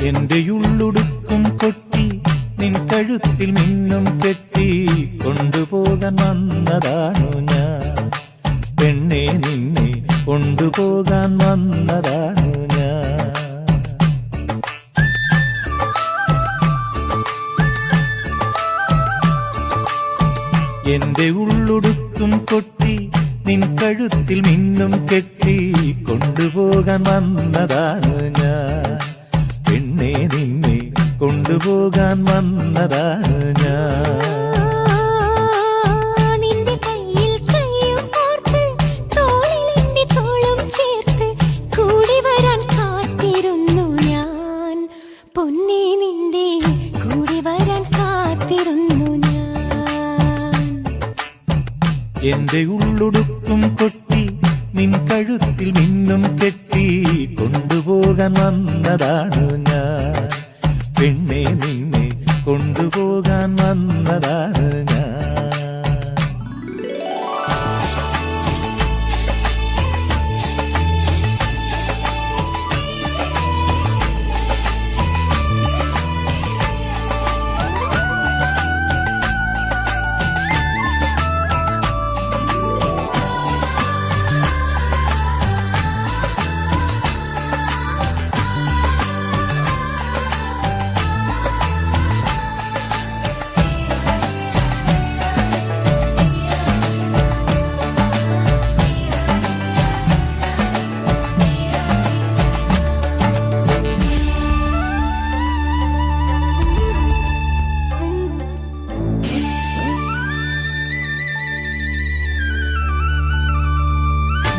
എന്റെ ഉള്ളുടുക്കും കൊട്ടി നിൻ കഴുത്തിൽ മിന്നും കെട്ടി കൊണ്ടുപോകാൻ വന്നതാണു ഞാൻ. പെണ്ണെ നിന്നെ കൊണ്ടുപോകാൻ വന്നതാണു ഞാൻ. എന്റെ ഉള്ളുടുക്കും കൊട്ടി നിൻ കഴുത്തിൽ മിന്നും കെട്ടി കൊണ്ടുപോകാൻ വന്നതാണു ഞാൻ. പെണ്ണെ നിന്നെ കൊണ്ടുപോകാൻ വന്നതാണ് ഞാൻ. നിന്റെ കയ്യിൽ കയ്യും കോർത്ത് തോളിലെന്റെ തോളും ചേർത്ത് കൂടി വരാൻ കാത്തിരുന്നു ഞാൻ. പൊന്നേ നിന്റെ കൂടി വരാൻ കാത്തിരുന്നു ഞാൻ. എന്റെ ഉള്ളുടുക്കും കൊട്ടി നിൻ കഴുത്തിൽ മിന്നും കെട്ടി കൊണ്ടുപോകാൻ വന്നതാണു ഞാൻ. പെണ്ണെ നിന്നെ കൊണ്ടുപോകാൻ വന്നതാണ് ഞാൻ.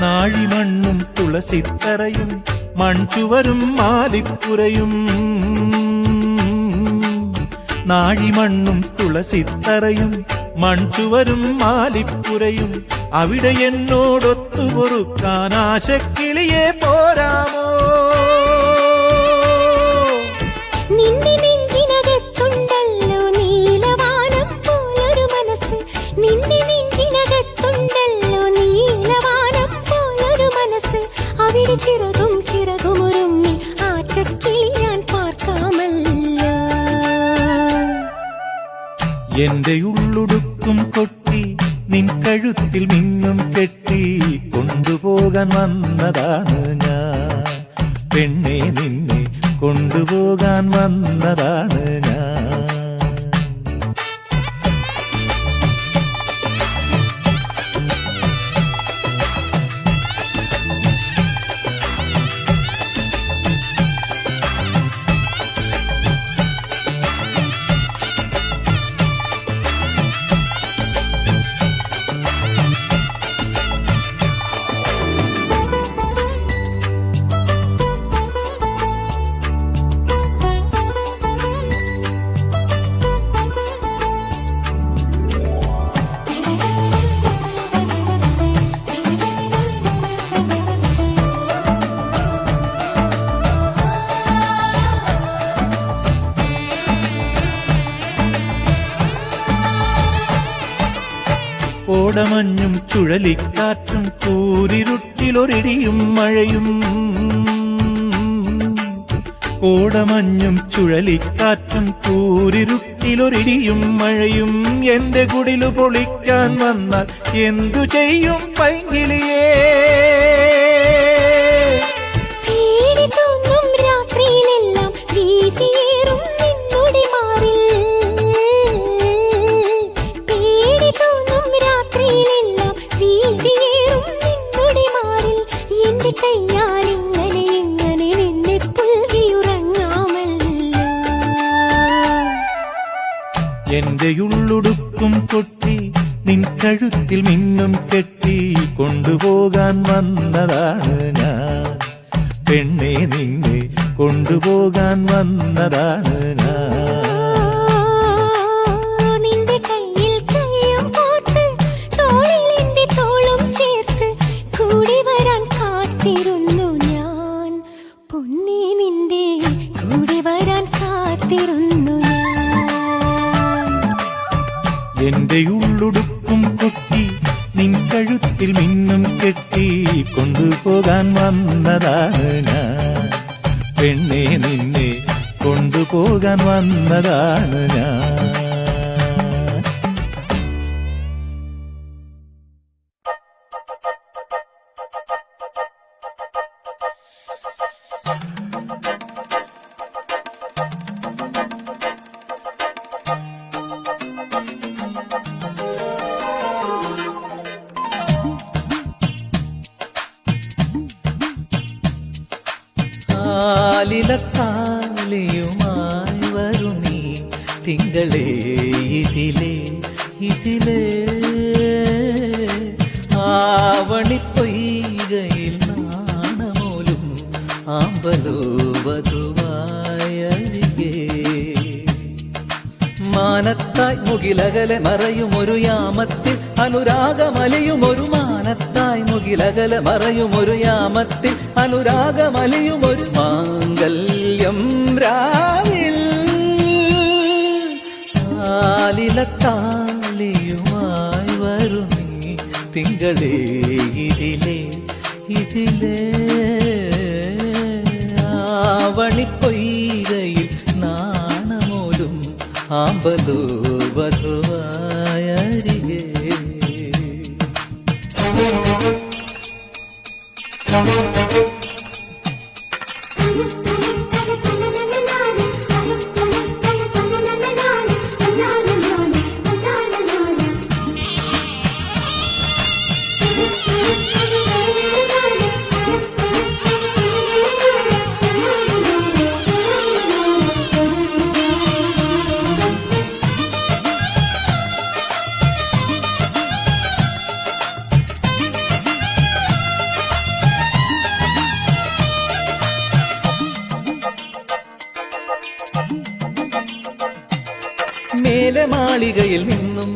നാഴിമണ്ണും തുളസിത്തറയും മൺചുവരും മാലിപ്പുരയും. നാഴിമണ്ണും തുളസിത്തറയും മൺചുവരും മാലിപ്പുരയും അവിടെ എന്നോടൊത്തു പൊറുക്കാൻ ആശക്കിളിയെ പോരാമോ? നിന്റെ നെഞ്ചിനകത്തുണ്ടല്ലോ നീലവാനം പോലൊരു മനസ്സ്. നിന്റെ നെഞ്ചിനകത്തുണ്ടല്ലോ നീലവാനം പോലൊരു മനസ്സ്. അവിടെ ചിറകും ചിറകുമൊരുമ്മി ആറ്റക്കിളി ഞാൻ പാർക്കാമല്ലോ. എന്റെ ഉള്ളുടുക്കും കൊട്ടി നിൻ കഴുത്തിൽ മിന്നും കെട്ടി കൊണ്ടുപോകാൻ വന്നതാണ് ഞാൻ. പെണ്ണെ നിന്നെ കൊണ്ടുപോകാൻ വന്നതാണ് ഞാൻ. കോടമഞ്ഞും ചുഴലിക്കാറ്റും കൂരിരുട്ടിലൊരിടിയും മഴയും. കോടമഞ്ഞും ചുഴലിക്കാറ്റും കൂരിരുട്ടിലൊരിടിയും മഴയും എന്റെ കുടിലു പൊളിക്കാൻ വന്നാൽ എന്തു ചെയ്യും പൈങ്കിളിയേ? എന്റെ ഉള്ളുടുക്കും കൊട്ടി നിൻ കഴുത്തിൽ മിന്നും കെട്ടി കൊണ്ടുപോകാൻ വന്നതാണ് ഞാൻ. പെണ്ണെ നിന്നെ കൊണ്ടുപോകാൻ വന്നതാണ് ഞാൻ. നിന്റെ കയ്യിൽ കയ്യും കോർത്ത് തോളിലെന്റെ തോളും ചേർത്ത് കൂടി വരാൻ കാത്തിരുന്നു ഞാൻ. പൊന്നേ നിന്റെ എന്റെ ഉള്ളുടുക്കും കൊട്ടി നിൻ കഴുത്തിൽ മിന്നും കെട്ടി കൊണ്ടുപോകാൻ വന്നതാണ് ഞാൻ പെണ്ണെ നിന്നെ കൊണ്ടുപോകാൻ വന്നതാണ് ഞാൻ. താലിലത്താലിയുമായി വരും നീ തിങ്കളേ ഇതിലേ ഇതിലേ ആവണിപ്പൊയ്കയിൽ നാണമോലും ആമ്പലോ വധുവായരികേ മാനത്തായി മുകിലകലെ മറയുമൊരു യാമത്തിൽ അനുരാഗമലയുമൊരു മാനത്തായി മുകിലകലെ മറയുമൊരു യാമത്തിൽ അനുരാഗമലയുമൊരു മാംഗല്യം രാവിൽ താലിലത്താലിയുമായി വരും നീ തിങ്കളേ ഇതിലേ ഇതിലേ ആവണിപ്പൊയ്കയിൽ നാണമോലും ആമ്പലോ വധുവായരികേ മേലെ മാളികയിൽ നിന്നും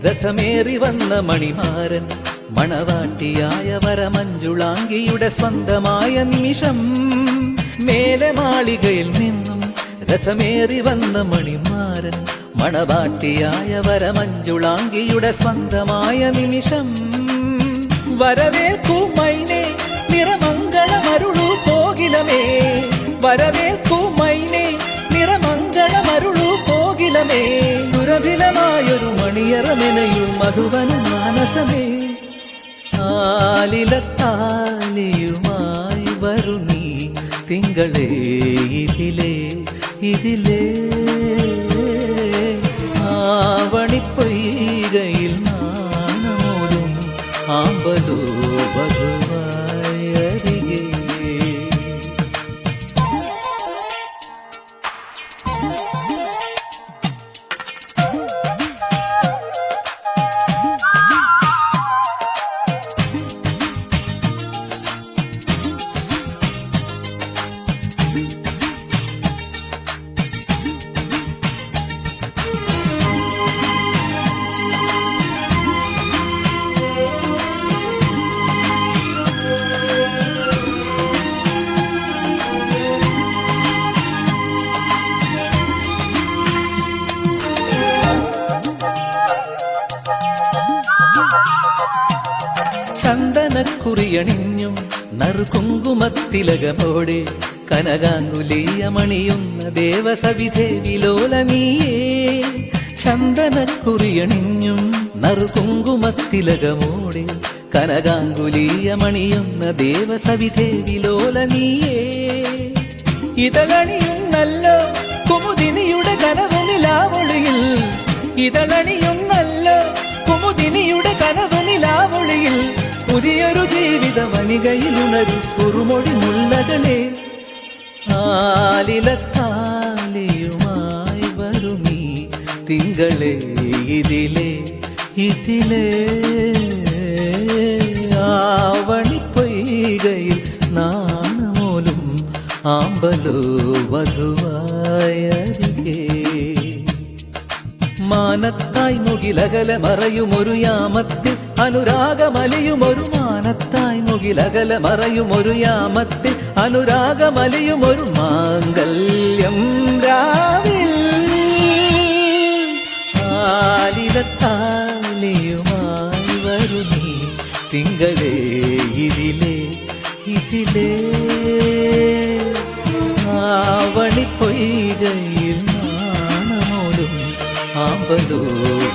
രഥമേറി വന്ന മണിമാരൻ മണവാട്ടിയായ വരമഞ്ജുളാംഗിയുടെ സ്വന്തമായ നിമിഷം. മേലെ മാളികയിൽ നിന്നും രഥമേറി വന്ന മണിമാരൻ മണവാട്ടിയായ വരമഞ്ജുളാംഗിയുടെ സ്വന്തമായ നിമിഷം. വരവേൽക്കൂ മൈനെ നിറമംഗളമരുളൂ കോകിലമേ വരവേൽക്കൂ മൈനെ നിറമംഗളമരുളൂ കോകിലമേ ദുരഭിലമായൊരു മണിയറമെനയു മധുവന മാനസമേ താലിലത്താലിയുമായി വരും നീ തിങ്കളേ ഇതിലേ ഇതിലേ ആവണിപ്പൊയ്കയിൽ നാണമോടും ആമ്പലോ വധുവായരികേ ചന്ദനക്കുറിയണിഞ്ഞും നറുകുങ്കുമത്തിലകമോടെ കനകാങ്കുലീയമണിയുന്ന ദേവസവിധേ വിലോലനീയേ. ചന്ദനക്കുറിയണിഞ്ഞും നറുകുങ്കുമത്തിലകമോടെ കനകാങ്കുലീയമണിയുന്ന ദേവസവിധേ വിലോലനീയേ. ഇതളണിയുന്നല്ലോ കുമുദിനിയുടെ കനവ് നിലാവൊളിയിൽ ഇതളണിയുന്നല്ലോ കുമുദിനിയുടെ കനവ് നിലാവൊളിയിൽ പുതിയൊരു ജീവിത വനികയിലുണരു കുറുമൊഴി മുല്ലകളെ താലിലത്താലിയുമായി വരും നീ തിങ്കളേ ഇതിലേ ഇതിലേ ആവണിപ്പൊയ്കയിൽ നാണമോലും ആമ്പലോ വധുവായരികേ മാനത്തായി മുകിലകലെ മറയുമൊരു യാമത്തിൽ അനുരാഗമലിയുമൊരു മാനത്തായി മുകിലകലെ മറയുമൊരു യാമത്തിൽ അനുരാഗമലിയുമൊരു മാംഗല്യം രാവിൽ താലിലത്താൽ ആവണിപ്പൊയ്കയിൽ നാണമോലും ആമ്പലോ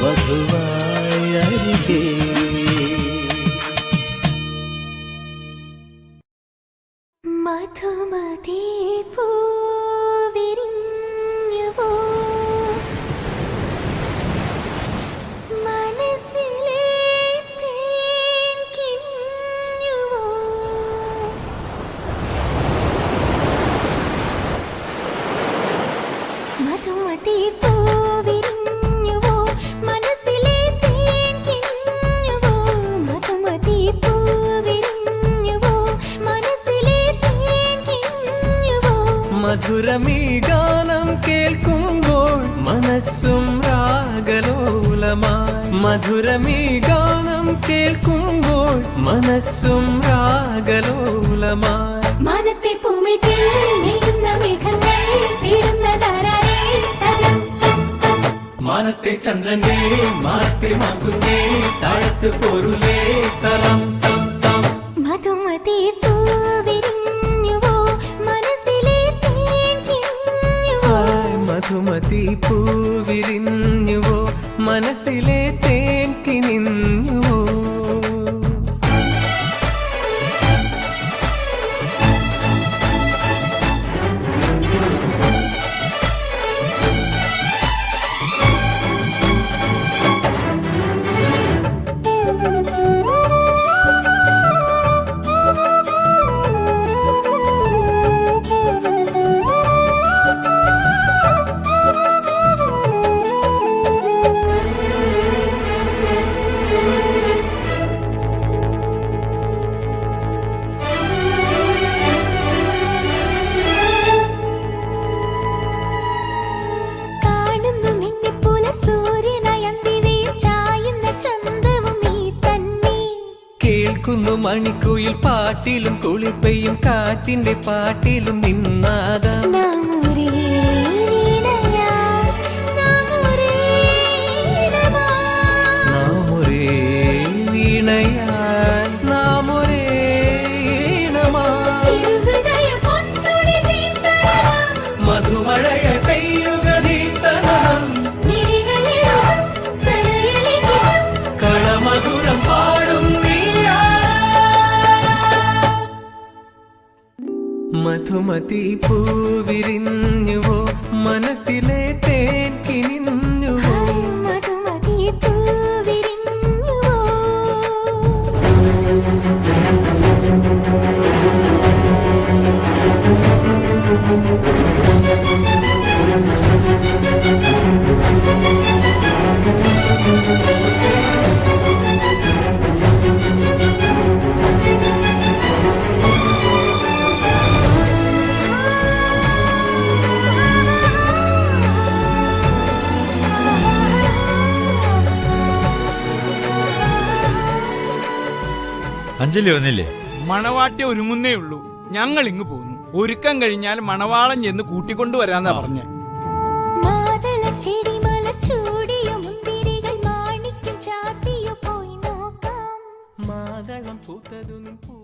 വധുവായി അരികെ. മധുമതി പൂവിരിഞ്ഞുവോ മനസ്സിലെ തേൻ കിനിഞ്ഞുവോ മധുമതി പൂവിരിഞ്ഞുവോ മനസ്സിലെ തേൻ കിനിഞ്ഞുവോ മധുമതി പൂവിരിഞ്ഞുവോ മനസ്സിലെ തേൻ കിനിഞ്ഞുവോ. മധുരമീ ഗാനം കേൾക്കുമ്പോൾ മനസ്സും രാഗലോലമായി. മധുരമീ ഗാനം കേൾക്കുമ്പോൾ മനസ്സും രാഗലോലമായി. മാനത്തെ പൂമിട്ടിൽ നെയ്യുന്ന മേഘങ്ങൾ വീഴുന്നതാരേ തരം. മാനത്തെ ചന്ദ്രന്റെ മാനത്തെ മാകുന്നേ താഴത്ത് പോരുലേ തറം തം തം. മധുമതി പൂവിരിഞ്ഞുവോ മനസ്സിലെ തേൻ കിനിഞ്ഞുവോ മധുമതി പൂവിരിഞ്ഞുവോ മനസ്സിലെ തേൻ കിനിഞ്ഞുവോ. കാണുന്നു നിന്നെ പോലെ സൂര്യനായി അന്തിവയിൽ ചായുന്ന ചന്തവും നീ തന്നെ. കേൾക്കുന്നു മണിക്കുയിൽ പാട്ടിലും കുളിപ്പയും കാറ്റിന്റെ പാട്ടിലും നിന്നാദം. നാം ഒരേ വീണയായി, നാം ഒരേ ഇനമായി. നാം ഒരേ വീണയായി നാം ഒരേ ഇനമായി. ഇരുഹൃദയം ഒന്നുടെ തീർത്തരണം. മധുമഴയ പെയ്യുക നീത്തനം. മിഴികളിലും പ്രണയലിഖിതം. കളമധുരം പാടും നീയാ. മധുമതി പൂവിരിഞ്ഞുവോ മനസ്സിലെ തേൻ കിനിഞ്ഞുവോ. മധുമതി പൂവിരിഞ്ഞുവോ അഞ്ജലി വന്നില്ലേ? മണവാട്ടി ഒരുങ്ങുന്നേ ഉള്ളൂ. ഞങ്ങൾ ഇങ്ങ് പോന്നു. ഒരുക്കം കഴിഞ്ഞാൽ മണവാളൻ ചെന്ന് കൂട്ടിക്കൊണ്ടുവരാന്നാ പറഞ്ഞ. മാതള ചെടി മലർ ചൂടിയോ മുന്തിരികൾ മാണിക്യം ചാത്തിയോ പോയി നോക്കാം. മാതളം പൂത്തതു നിൻ പൂ